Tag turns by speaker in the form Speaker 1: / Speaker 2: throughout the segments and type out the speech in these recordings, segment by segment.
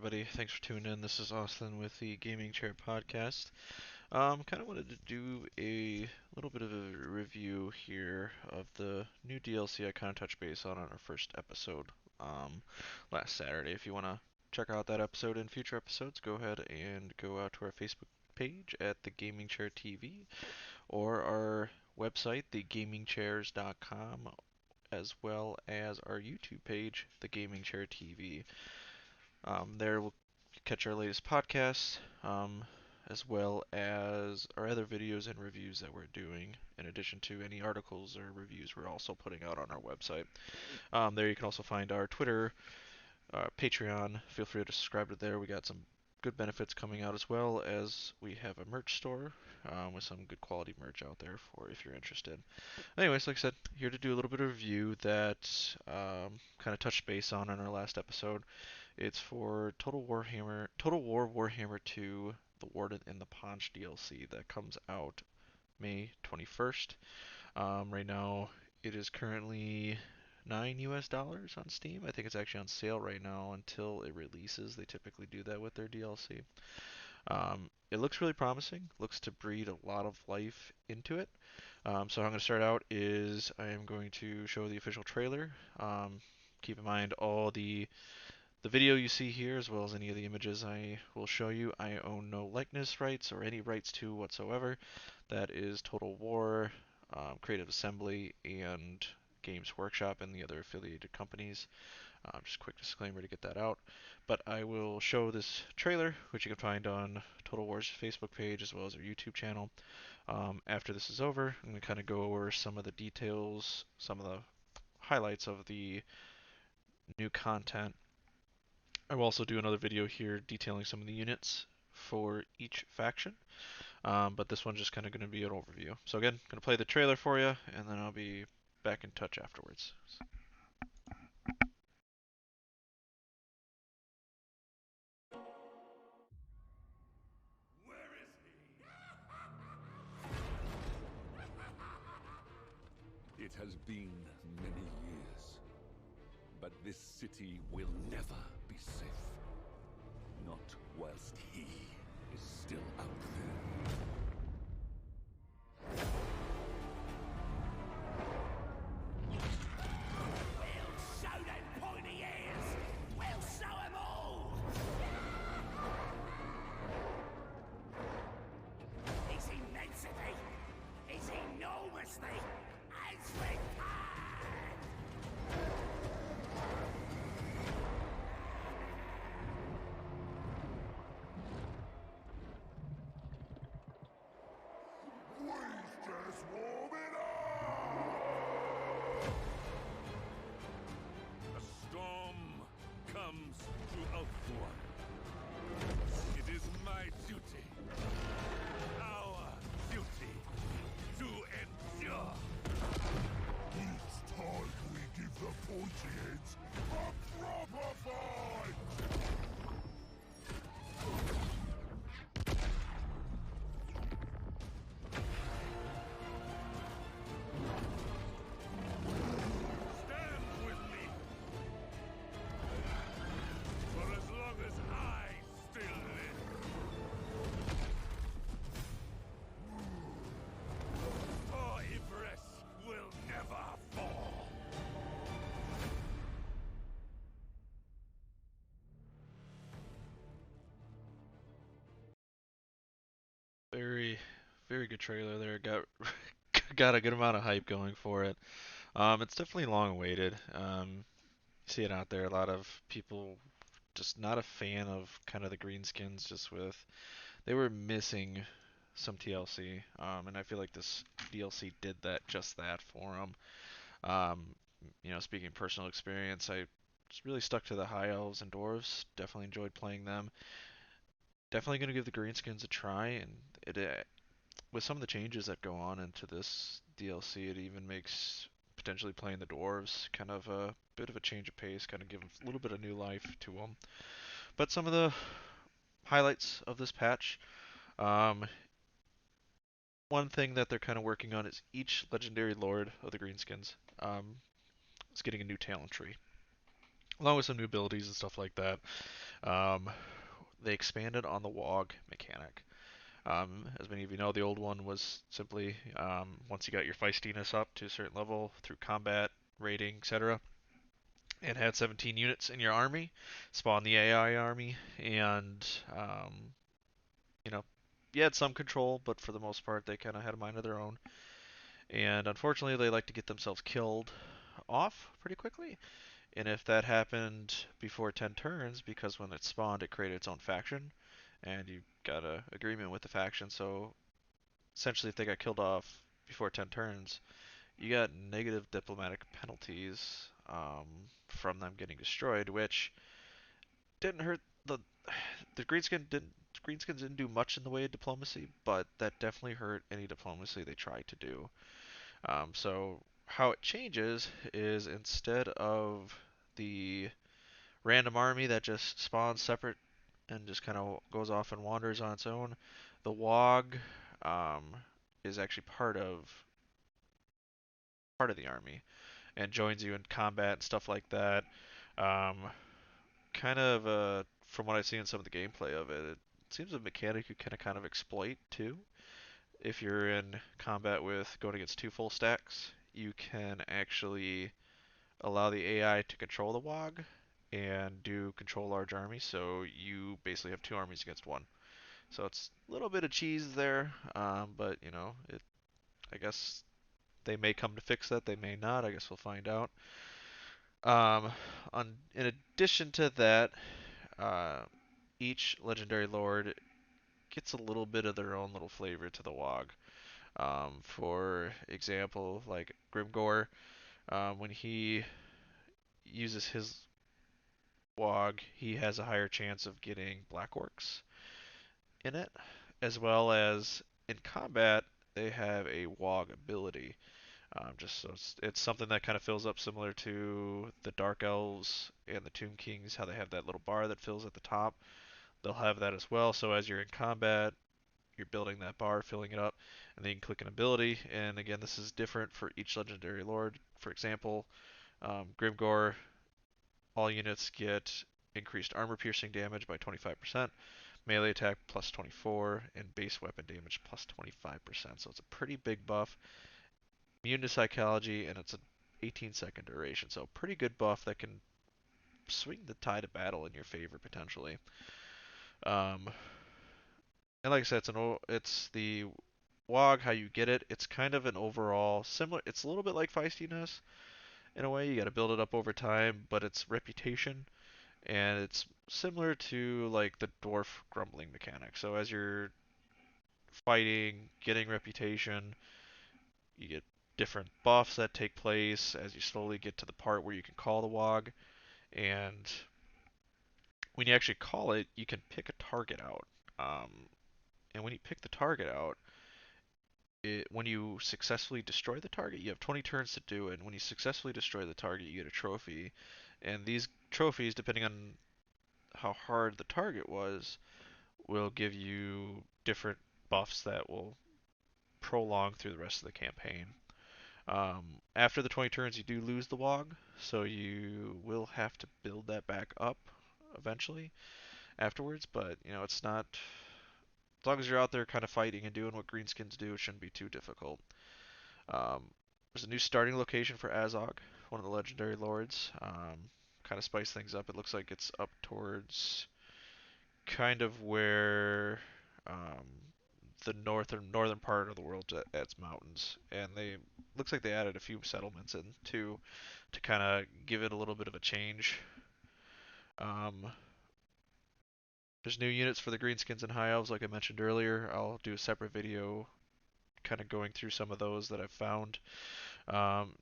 Speaker 1: everybody. Thanks for tuning in. This is Austin with the Gaming Chair Podcast. Kind of wanted to do a little bit of a review here of the new DLC I kind of touched base on our first episode last Saturday. If you want to check out that episode and future episodes, go ahead and go out to our Facebook page at the Gaming Chair TV or our website, thegamingchairs.com, as well as our YouTube page, The Gaming Chair TV. There we'll catch our latest podcasts, as well as our other videos and reviews that we're doing, in addition to any articles or reviews we're also putting out on our website. There you can also find our Twitter, Patreon. Feel free to subscribe to there. We got some good benefits coming out, as well as we have a merch store with some good quality merch out there for if you're interested. Anyways, like I said, here to do a little bit of review that kind of touched base on in our last episode. It's for Total War Warhammer 2, the Warden and the Paunch DLC that comes out May 21st. Right now, it is currently $9 on Steam. I think it's actually on sale right now until it releases. They typically do that with their DLC. It looks really promising. Looks to breed a lot of life into it. So how I'm going to start out is I am going to show the official trailer. Keep in mind all the video you see here, as well as any of the images I will show you, I own no likeness rights or any rights to whatsoever. That is Total War, Creative Assembly, and Games Workshop and the other affiliated companies. Just a quick disclaimer to get that out. But I will show this trailer, which you can find on Total War's Facebook page as well as our YouTube channel. After this is over, I'm going to kind of go over some of the details, some of the highlights of the new content. I will also do another video here detailing some of the units for each faction, but this one's just kind of going to be an overview. So again, going to play the trailer for you, and then I'll be back in touch afterwards.
Speaker 2: Where is he? It has been many years, but this city will never be safe. Not whilst he is still out there. We'll show them pointy ears! We'll show them all! His immensity, his enormously, has returned! Just warming up! A storm comes to Ulthuan. It is my duty, our duty, to endure. It's time we give the pointy heads a proper fight! Stand with me! For as long as I still live. For Ibress will never fall.
Speaker 1: Very, very good trailer there. Got got a good amount of hype going for it. It's definitely long awaited. You see it out there. A lot of people just not a fan of kind of the greenskins. Just with they were missing some TLC, and I feel like this DLC did just that for them. Um, speaking personal experience, I just really stuck to the high elves and dwarves. Definitely enjoyed playing them. Definitely going to give the greenskins a try, and it with some of the changes that go on into this DLC, it even makes potentially playing the dwarves kind of a bit of a change of pace, kind of give a little bit of new life to them. But some of the highlights of this patch, um, one thing that they're kind of working on is each legendary lord of the greenskins is getting a new talent tree. along with some new abilities and stuff like that. Um, they expanded on the WOG mechanic. As many of you know, the old one was simply once you got your feistiness up to a certain level through combat, rating, etc., and had 17 units in your army, spawn the AI army, and you know, you had some control, but for the most part, they kind of had a mind of their own. And unfortunately, they like to get themselves killed off pretty quickly. And if that happened before 10 turns, because when it spawned, it created its own faction, and you got a agreement with the faction, so essentially, if they got killed off before 10 turns, you got negative diplomatic penalties from them getting destroyed, which didn't hurt the Greenskins didn't do much in the way of diplomacy, but that definitely hurt any diplomacy they tried to do. So how it changes is instead of the random army that just spawns separate and just kind of goes off and wanders on its own, the WOG um, is actually part of the army and joins you in combat and stuff like that. Um, kind of from what I see in some of the gameplay of it, it seems a mechanic you can kind of exploit too. If you're in combat with going against two full stacks, you can actually allow the AI to control the WOG and do control large armies. So you basically have two armies against one. So it's a little bit of cheese there, but I guess they may come to fix that. They may not. I guess we'll find out. Um, in addition to that, uh, each legendary lord gets a little bit of their own little flavor to the WOG. For example, like Grimgor, when he uses his WOG, he has a higher chance of getting Black Orcs in it, as well as in combat, they have a WOG ability. Just so it's something that kind of fills up similar to the Dark Elves and the Tomb Kings, how they have that little bar that fills at the top. They'll have that as well. So as you're in combat, you're building that bar, filling it up, and then you can click an ability. And again, this is different for each legendary lord. For example, Grimgor, all units get increased armor piercing damage by 25%, melee attack plus 24, and base weapon damage plus 25%. So it's a pretty big buff. Immune to psychology, and it's an 18-second duration. So pretty good buff that can swing the tide of battle in your favor potentially. Um, and like I said, it's the WOG, how you get it. It's kind of an overall similar. It's a little bit like feistiness in a way. You got to build it up over time, but it's reputation, and it's similar to like the dwarf grumbling mechanic. So as you're fighting, getting reputation, you get different buffs that take place as you slowly get to the part where you can call the WOG. And when you actually call it, you can pick a target out. Um, and when you pick the target out, when you successfully destroy the target, you have 20 turns to do it. And when you successfully destroy the target, you get a trophy. And these trophies, depending on how hard the target was, will give you different buffs that will prolong through the rest of the campaign. After the 20 turns, you do lose the WOG, so you will have to build that back up eventually afterwards. But it's not. As long as you're out there kind of fighting and doing what greenskins do, it shouldn't be too difficult. Um, there's a new starting location for Azog, one of the legendary lords. Kind of spice things up. It looks like it's up towards kind of where um, the northern part of the world adds mountains, and they looks like they added a few settlements in too to kind of give it a little bit of a change. Um, there's new units for the greenskins and high elves, like I mentioned earlier. I'll do a separate video kind of going through some of those that I've found.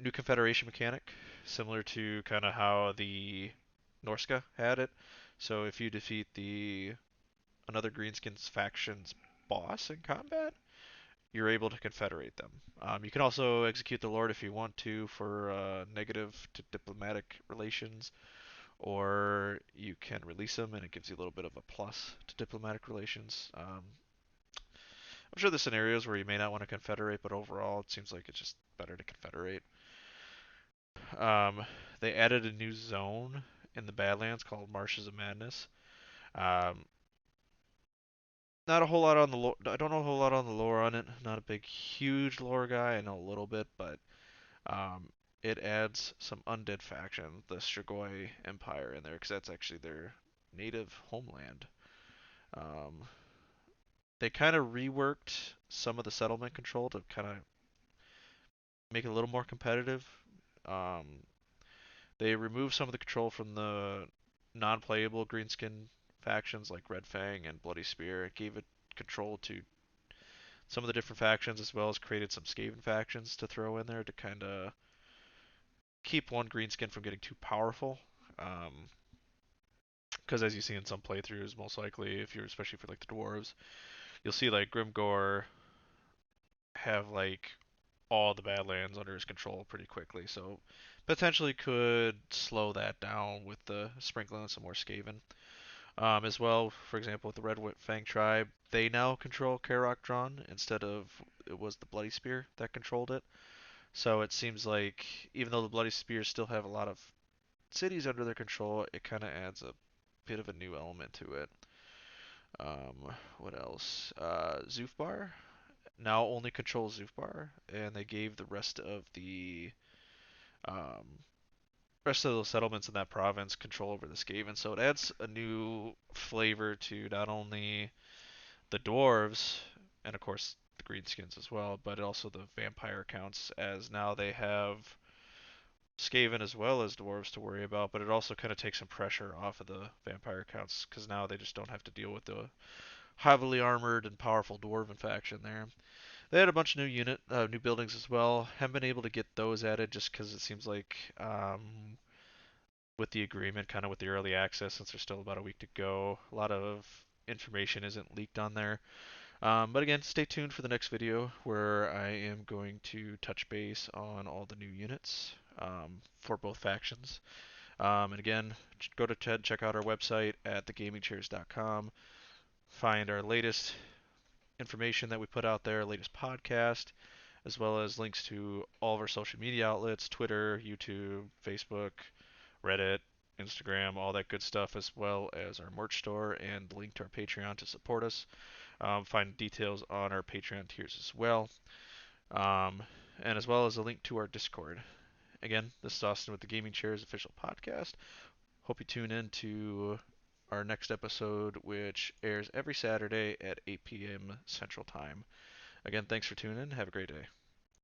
Speaker 1: New Confederation mechanic, similar to kind of how the Norska had it. So if you defeat the another Greenskins faction's boss in combat, you're able to confederate them. You can also execute the Lord if you want to for negative to diplomatic relations, or you can release them and it gives you a little bit of a plus to diplomatic relations. I'm sure there's scenarios where you may not want to confederate, but overall it seems like it's just better to confederate. Um, they added a new zone in the Badlands called Marshes of Madness. Um, Not a whole lot on the lore. I don't know a whole lot on the lore on it. Not a big, huge lore guy. I know a little bit, but um, it adds some undead faction, the Strigoi Empire, in there because that's actually their native homeland. Um, they kind of reworked some of the settlement control to kind of make it a little more competitive. Um, they removed some of the control from the non-playable greenskin factions like Red Fang and Bloody Spear. It gave it control to some of the different factions as well as created some Skaven factions to throw in there to kind of keep one greenskin from getting too powerful. Because as you see in some playthroughs, most likely if you're especially for like the dwarves, you'll see like Grimgor have like all the Badlands under his control pretty quickly. So potentially could slow that down with the sprinkling of some more Skaven. As well, for example, with the Red Fang tribe, they now control Karok Drawn instead of it was the Bloody Spear that controlled it. So it seems like even though the Bloody Spears still have a lot of cities under their control, it kind of adds a bit of a new element to it. What else? Zufbar now only controls Zufbar, and they gave the um, rest of those settlements in that province control over the Skaven. So it adds a new flavor to not only the dwarves and of course the greenskins as well, but also the vampire counts as now they have Skaven as well as dwarves to worry about, but it also kind of takes some pressure off of the vampire counts because now they just don't have to deal with the heavily armored and powerful dwarven faction there. They had a bunch of new buildings as well. Haven't been able to get those added just because it seems like with the agreement, kind of with the early access, since there's still about a week to go, a lot of information isn't leaked on there. But again, stay tuned for the next video where I am going to touch base on all the new units for both factions. And again, go to TED, check out our website at thegamingchairs.com. Find our latest information that we put out there, latest podcast, as well as links to all of our social media outlets Twitter, YouTube, Facebook, Reddit, Instagram, all that good stuff, as well as our merch store and the link to our Patreon to support us. Find details on our Patreon tiers as well, um, and as well as a link to our Discord. Again, this is Austin with the Gaming Chairs official podcast. Hope you tune in to our next episode, which airs every Saturday at 8 p.m. Central Time. Again, thanks for tuning in. Have a great day.